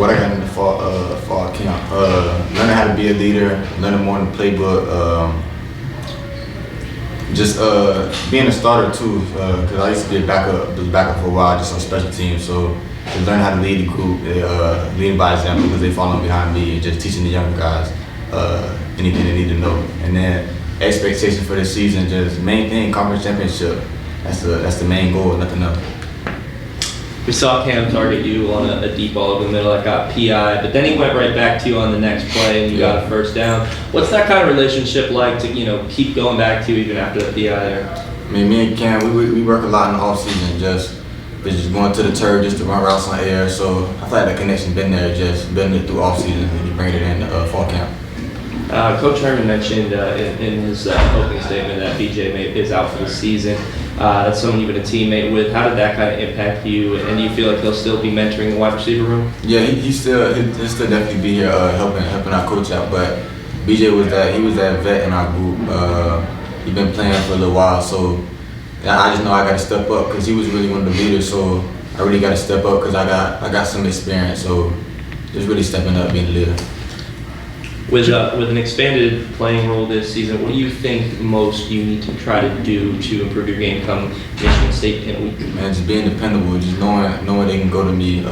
what I got in the fall camp, learning how to be a leader, learning more in the playbook, just being a starter too, because I used to be a backup for a while, just on special teams. So just learning how to lead the group, leading by example, because they following behind me, and just teaching the younger guys anything they need to know. And then expectation for this season, just main thing, conference championship. That's the main goal, nothing else. We saw Cam target you on a deep ball over the middle that got PI, but then he went right back to you on the next play and you got a first down. What's that kind of relationship like to keep going back to even after the PI there? I mean, me and Cam, we work a lot in the off season, just going to the turf just to run routes on air. So I feel like that connection been there, just building it through off season and you bring it in fall camp. Coach Herman mentioned in his opening statement that BJ is out for the season. That's someone you've been a teammate with. How did that kind of impact you? And do you feel like he'll still be mentoring the wide receiver room? Yeah, he'll still definitely be here helping our coach out. But BJ was that vet in our group. He's been playing for a little while, so I just know I got to step up because he was really one of the leaders. So I really got to step up because I got some experience. So just really stepping up, being a leader. With an expanded playing role this season, what do you think most you need to try to do to improve your game come Michigan State in a week? Man, just being dependable, just knowing they can go to me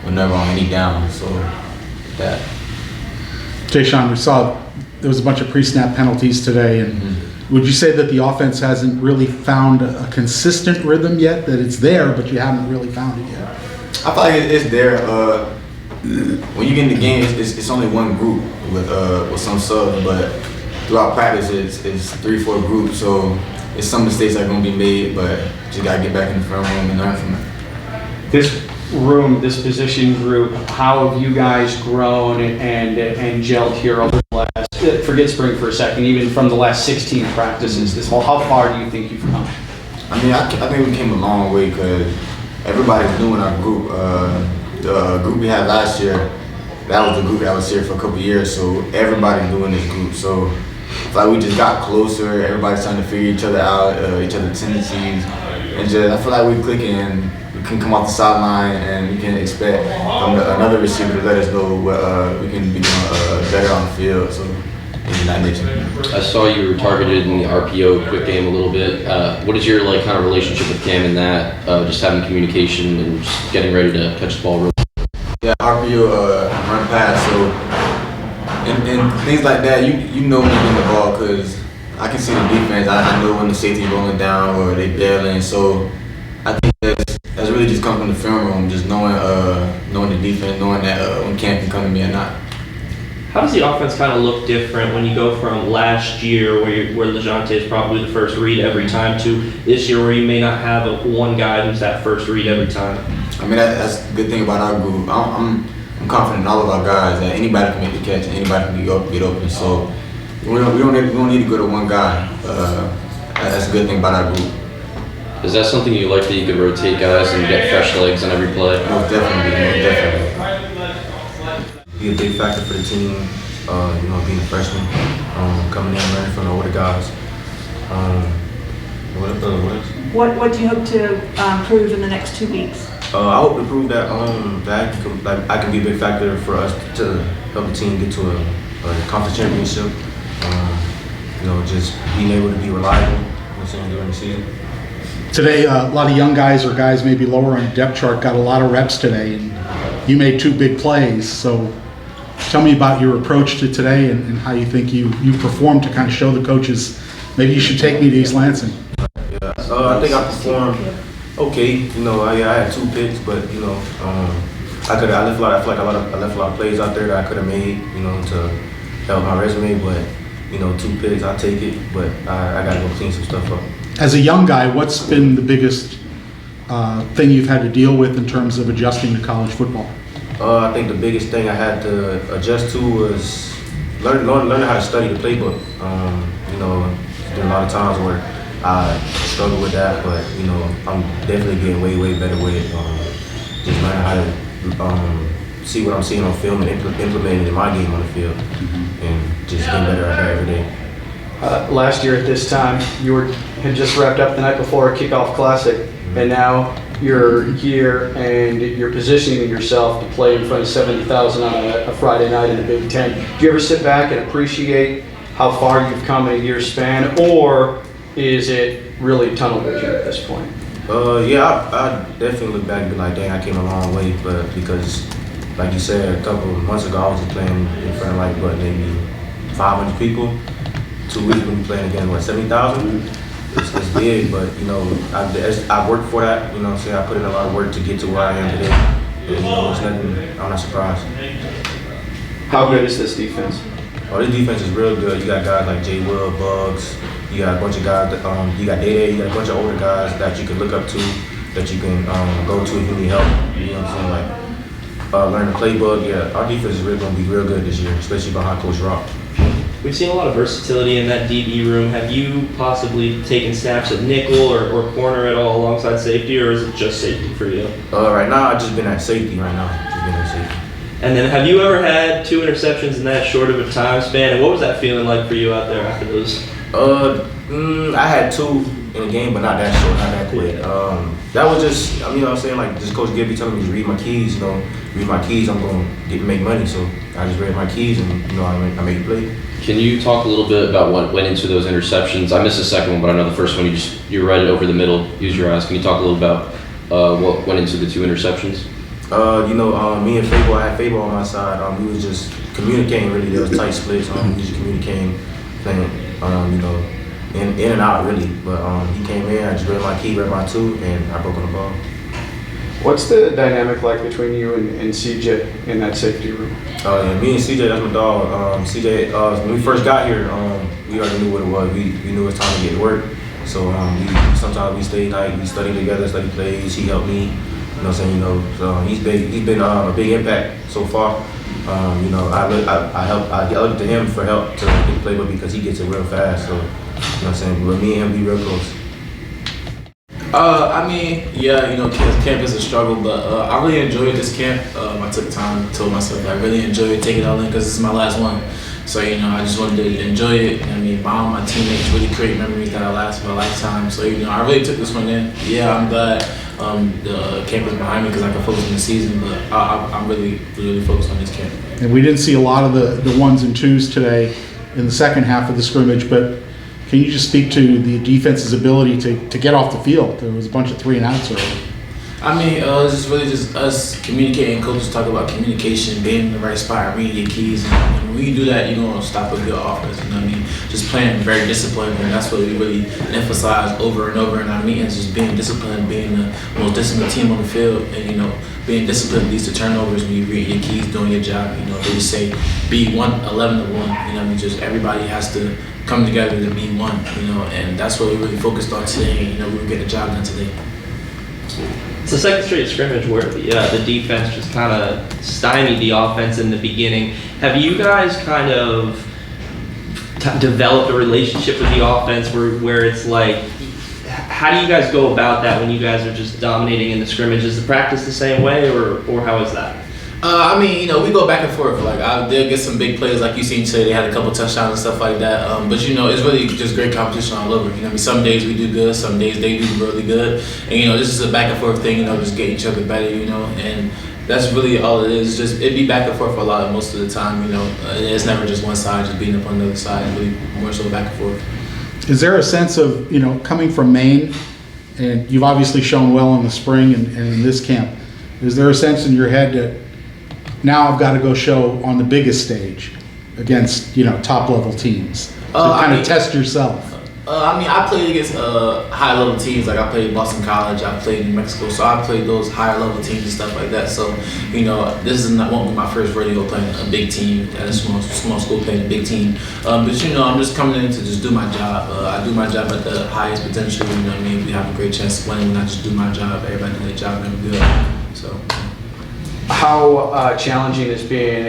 whenever on any down. So that. Jayshon, we saw there was a bunch of pre-snap penalties today, and would you say that the offense hasn't really found a consistent rhythm yet? That it's there, but you haven't really found it yet? I feel like it's there. When you get in the game, it's only one group with some subs, but throughout practice it's 3-4 groups. So it's some mistakes that are going to be made, but just gotta get back in the front room and learn from it. This position group, how have you guys grown and gelled here over the last? Forget spring for a second. Even from the last 16 practices, how far do you think you've come? I mean, I think we came a long way because everybody's new in our group. The group we had last year, that was the group that was here for a couple of years, so everybody's doing this group. So it's like we just got closer, everybody's trying to figure each other out, each other's tendencies, and just I feel like we're clicking and we can come off the sideline and we can expect from another receiver to let us know what we can be doing better on the field. So in that nature. I saw you were targeted in the RPO quick game a little bit. What is your kind of relationship with Cam in that? Just having communication and just getting ready to catch the ball. Yeah, RPO run pass. So and things like that, you know when you're getting the ball because I can see the defense. I know when the safety's rolling down or they bailing. So I think that's really just come from the film room, just knowing the defense, knowing that when Cam can come to me or not. How does the offense kind of look different when you go from last year where LeJounte is probably the first read every time to this year where you may not have one guy who's that first read every time? I mean, that's the good thing about our group. I'm confident in all of our guys that anybody can make the catch and anybody can get open. So we don't need to go to one guy. That's a good thing about our group. Is that something you like, that you could rotate guys and get fresh legs on every play? Most definitely. Be a big factor for the team, being a freshman, coming in, learning from the older guys. What do you hope to prove in the next 2 weeks? I hope to prove that I can be a big factor for us to help the team get to a conference championship. Just being able to be reliable during the season. Today, a lot of young guys or guys maybe lower on the depth chart got a lot of reps today, and you made 2 big plays. So tell me about your approach to today and how you think you performed to kind of show the coaches maybe you should take me to East Lansing. Yeah, I think I performed okay. I had 2 picks, but I left a lot. I feel like I left a lot of plays out there that I could have made, to help my resume. But 2 picks, I take it. But I got to go clean some stuff up. As a young guy, what's been the biggest thing you've had to deal with in terms of adjusting to college football? I think the biggest thing I had to adjust to was learning how to study the playbook. There's been a lot of times where I struggle with that, but I'm definitely getting way better with it. Just learning how to see what I'm seeing on film and implementing it in my game on the field, and just getting better at that every day. Last year at this time, you had just wrapped up the night before a kickoff classic, and now you're here and you're positioning yourself to play in front of 70,000 on a Friday night in the Big Ten. Do you ever sit back and appreciate how far you've come in a year's span, or is it really tunnel vision at this point? Yeah, I definitely look back and be like, dang, I came a long way, but because, like you said, a couple of months ago, I was just playing in front of like, what, maybe 500 people. 2 weeks when we playing again, what, 70,000? It's big, but, you know, I worked for that, you know what I'm saying? I put in a lot of work to get to where I am today. And, you know, it's nothing, I'm not surprised. How good is this defense? Oh, this defense is real good. You got guys like Jay Will, Bugs. You got a bunch of guys that, you got Day, you got a bunch of older guys that you can look up to, that you can go to if you need help. You know what I'm saying? Like, learn the playbook. Yeah, our defense is really going to be real good this year, especially behind Coach Wright. We've seen a lot of versatility in that DB room. Have you possibly taken snaps at nickel or corner at all alongside safety, or is it just safety for you? Right now, I've just been at safety right now. Just been at safety. And then have you ever had 2 interceptions in that short of a time span? And what was that feeling like for you out there after those? I had 2 in a game, but not that short, not that quick. That was just, you know what I'm saying, like just Coach Gibby telling me to read my keys, you know, read my keys, I'm going to make money. So I just read my keys and, you know, I made a play. Can you talk a little bit about what went into those interceptions? I missed the second one, but I know the first one you read it over the middle, use your eyes. Can you talk a little about what went into the 2 interceptions? You know, me and Fable, I had Fable on my side. We was just communicating really. There was tight splits. We was just communicating, playing, you know, in and out really. But he came in, I just read my key, read my 2, and I broke on the ball. What's the dynamic like between you and CJ in that safety room? Yeah, me and CJ, that's my dog. CJ, when we first got here, we already knew what it was. We knew it was time to get to work. So sometimes we stay night, we study together, study plays. He helped me. You know what I'm saying? You know, so he's been a big impact so far. You know, I look to him for help to get the playbook because he gets it real fast. So, you know what I'm saying? But me and him be real close. I mean, yeah, you know, camp is a struggle, but I really enjoyed this camp. I took time, told myself I really enjoyed taking it all in because this is my last one. So, you know, I just wanted to enjoy it. I mean, bond my teammates, really create memories that'll last for a lifetime. So, you know, I really took this one in. Yeah, I'm glad the camp is behind me because I can focus on the season, but I'm really focused on this camp. And we didn't see a lot of the 1s and 2s today in the second half of the scrimmage, but can you just speak to the defense's ability to get off the field? There was a bunch of 3 and outs early. I mean, it's just really just us communicating. Coaches talk about communication, being in the right spot, reading your keys. And when you do that, you're going to stop a good offense. You know what I mean? Just playing very disciplined, and that's what we really emphasize over and over in our meetings, just being disciplined, being the most disciplined team on the field. And, you know, being disciplined leads to turnovers when you read your keys, doing your job. You know, they just say be 11-1. You know what I mean? Just everybody has to come together to be one, you know, and that's what we really focused on today. You know, we were getting the job done today. It's the second straight scrimmage where the defense just kind of stymied the offense in the beginning. Have you guys kind of developed a relationship with the offense where it's like, how do you guys go about that when you guys are just dominating in the scrimmage? Is the practice the same way, or how is that? I mean, you know, we go back and forth. Like, they'll get some big plays, like you seen today. They had a couple touchdowns and stuff like that. But, you know, it's really just great competition all over. You know, I mean, some days we do good, some days they do really good. And, you know, this is a back and forth thing, you know, just getting each other better, you know. And that's really all it is. Just it be back and forth for most of the time, you know. It's never just one side just beating up on the other side. It's really more so back and forth. Is there a sense of, you know, coming from Maine, and you've obviously shown well in the spring and in this camp, is there a sense in your head that now I've got to go show on the biggest stage against, you know, top level teams to kind of test yourself? I mean, I played against high level teams. Like, I played Boston College, I played New Mexico, so I played those higher level teams and stuff like that. So, you know, this won't be my first rodeo playing a big team at a small school, playing a big team. But, you know, I'm just coming in to just do my job. I do my job at the highest potential. You know what I mean? We have a great chance of winning when I just do my job. Everybody do their job and we're good. So. how challenging it's been,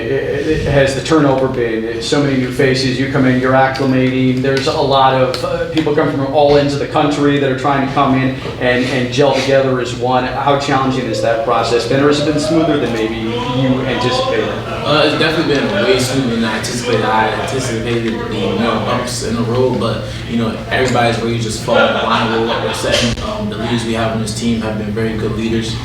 has the turnover been? So many new faces, you come in, you're acclimating, there's a lot of people come from all ends of the country that are trying to come in and gel together as one. How challenging has that process been, or has it been smoother than maybe you anticipated? It's definitely been way smoother than I anticipated. I anticipated the bumps in the road, but everybody's really just following the line with what we're setting. The leaders we have on this team have been very good leaders.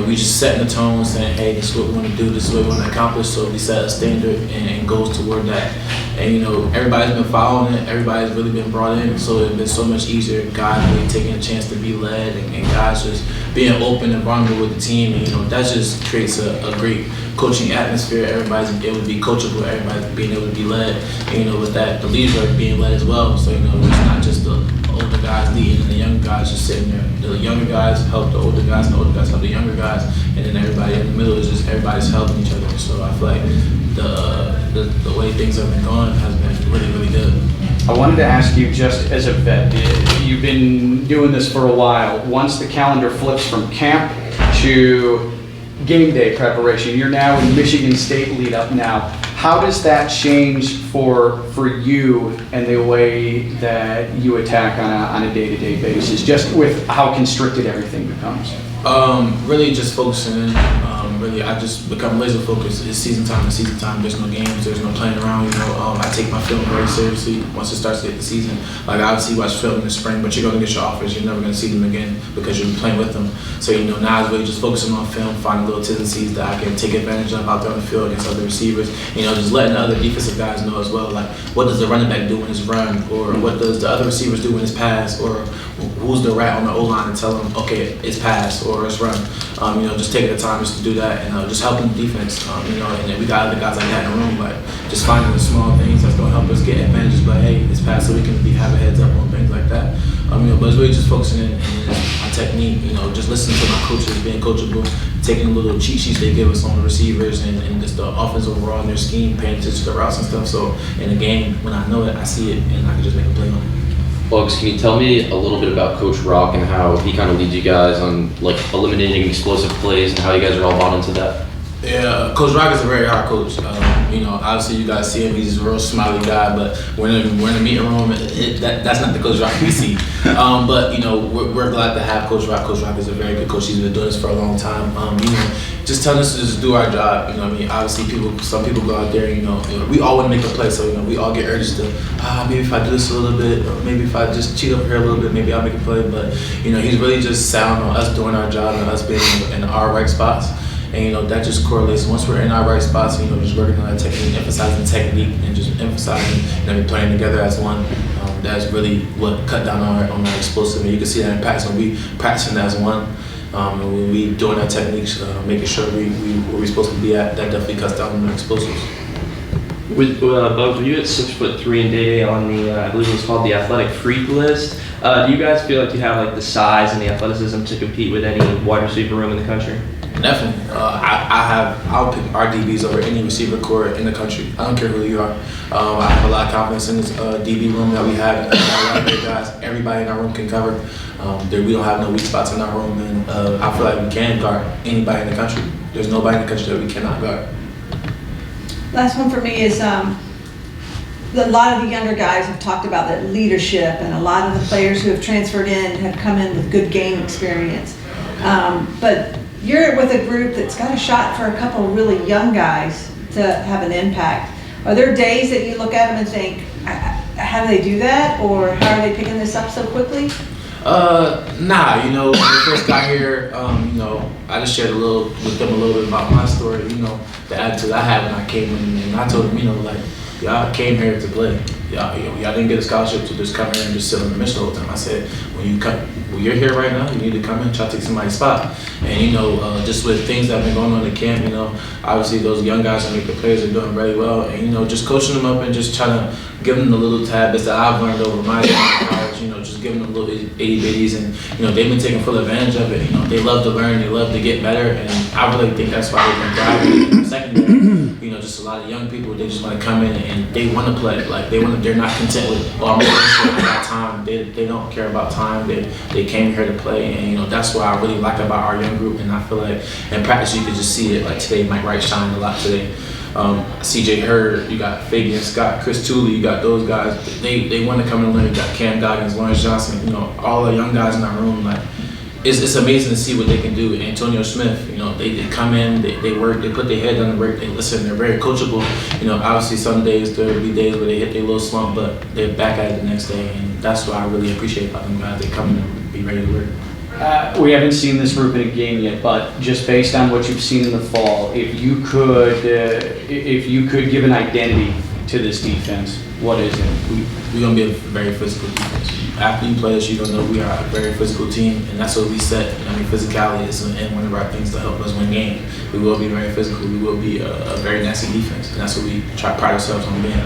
We just setting the tone, saying, hey, this is what we want to do, this is what we want to accomplish. So we set a standard and goes toward that. And everybody's been following it. Everybody's really been brought in. So it's been so much easier. Guys really taking a chance to be led, and guys just being open and vulnerable with the team. And that just creates a great coaching atmosphere. Everybody's able to be coachable. Everybody's being able to be led. And with that, the leaders are being led as well. So it's not just the older guys leading and the younger guys just sitting there. The younger guys help the older guys, and the older guys help the younger guys, and then everybody in the middle is just everybody's helping each other. So I feel like the way things have been going has been really, really good. I wanted to ask you, just as a vet, you've been doing this for a while. Once the calendar flips from camp to game day preparation, you're now in Michigan State lead up now. How does that change for you and the way that you attack on a day-to-day basis, just with how constricted everything becomes? Really just focusing in. Really, I just become laser focused. It's season time to season time. There's no games. There's no playing around. I take my film very seriously once it starts to hit the season. Like, obviously you watch film in the spring, but you're going to get your offers. You're never going to see them again because you're playing with them. So, now it's really just focusing on film, finding little tendencies that I can take advantage of out there on the field against other receivers. Just letting the other defensive guys know as well, like, what does the running back do in his run? Or what does the other receivers do in his pass? Or who's the rat on the O-line and tell them, okay, it's pass or it's run. Just taking the time just to do that and just helping the defense. And then we got other guys like that in the room, but just finding the small things that's going to help us get advantages. But hey, it's pass, so we can have a heads up on things like that. But it's really just focusing in on technique. Just listening to my coaches, being coachable, taking the little cheat sheets they give us on the receivers and just the offense overall and their scheme, paying attention to the routes and stuff. So in the game, when I know it, I see it, and I can just make a play on it. Bugs, can you tell me a little bit about Coach Rock and how he kind of leads you guys on eliminating explosive plays and how you guys are all bought into that? Yeah, Coach Rock is a very hard coach. Obviously you guys see him; he's a real smiley guy. But when we're in the meeting room, that's not the Coach Rock we see. But we're glad to have Coach Rock. Coach Rock is a very good coach. He's been doing this for a long time. Just telling us to just do our job. Obviously some people go out there. We all want to make a play, so we all get urged to maybe if I do this a little bit, or maybe if I just cheat over here a little bit, maybe I'll make a play. But he's really just sound on us doing our job and us being in our right spots. And that just correlates. Once we're in our right spots, just working on that technique, emphasizing technique, and just emphasizing playing together as one. That's really what cut down on our explosive. And you can see that in practice when we practicing as one. And when we doing our techniques, making sure we where we're supposed to be at, that definitely cuts down on the explosives. With Bugs, were you at 6'3" and Day on the I believe it was called the Athletic Freak list? Do you guys feel like you have the size and the athleticism to compete with any wide receiver room in the country? Definitely. I'll pick our DBs over any receiver core in the country. I don't care who you are. I have a lot of confidence in this DB room that we have. We got a lot of great guys. Everybody in our room can cover. We don't have no weak spots in our room, and I feel like we can guard anybody in the country. There's nobody in the country that we cannot guard. Last one for me is a lot of the younger guys have talked about that leadership, and a lot of the players who have transferred in have come in with good game experience. But you're with a group that's got a shot for a couple of really young guys to have an impact. Are there days that you look at them and think, how do they do that? Or how are they picking this up so quickly? Nah, when we first got here, I just shared with them a little bit about my story, the attitude I had when I came in, and I told them, y'all came here to play. Y'all didn't get a scholarship to just come here and just sit on the bench the whole time. I said, when you're here right now, you need to come in and try to take somebody's spot. And just with things that have been going on in camp, obviously those young guys that make the plays are doing very well. And just coaching them up and just trying to give them the little habits that I've learned over my time in college. Just giving them little itty bitties, and they've been taking full advantage of it. They love to learn, they love to get better, and I really think that's why they've been thriving in the secondary. just a lot of young people. They just want to come in and they want to play. Like they're not content with, oh, I'm going to got time. They don't care about time. They came here to play, and you know that's what I really like about our young group. And I feel like in practice you could just see it. Like today, Wright shined a lot today. CJ Hurd, you got Fabian Scott, Chris Tooley, you got those guys. They want to come and learn. You got Cam Goggins, Lawrence Johnson. You know all the young guys in our room. Like it's amazing to see what they can do. And Antonio Smith, you know they come in, they work, they put their head down the work. They listen. They're very coachable. You know obviously some days there will be days where they hit their little slump, but they're back at it the next day. And that's what I really appreciate about them guys. They come in and be ready to work. We haven't seen this group in a game yet, but just based on what you've seen in the fall, if you could give an identity to this defense, what is it? We're gonna be a very physical defense. After you play us, you're gonna know we are a very physical team, and that's what we set. I mean, physicality is one of our things to help us win games. We will be very physical. We will be a very nasty defense, and that's what we pride ourselves on being.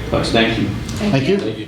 Folks, thank you. Thank you. Thank you.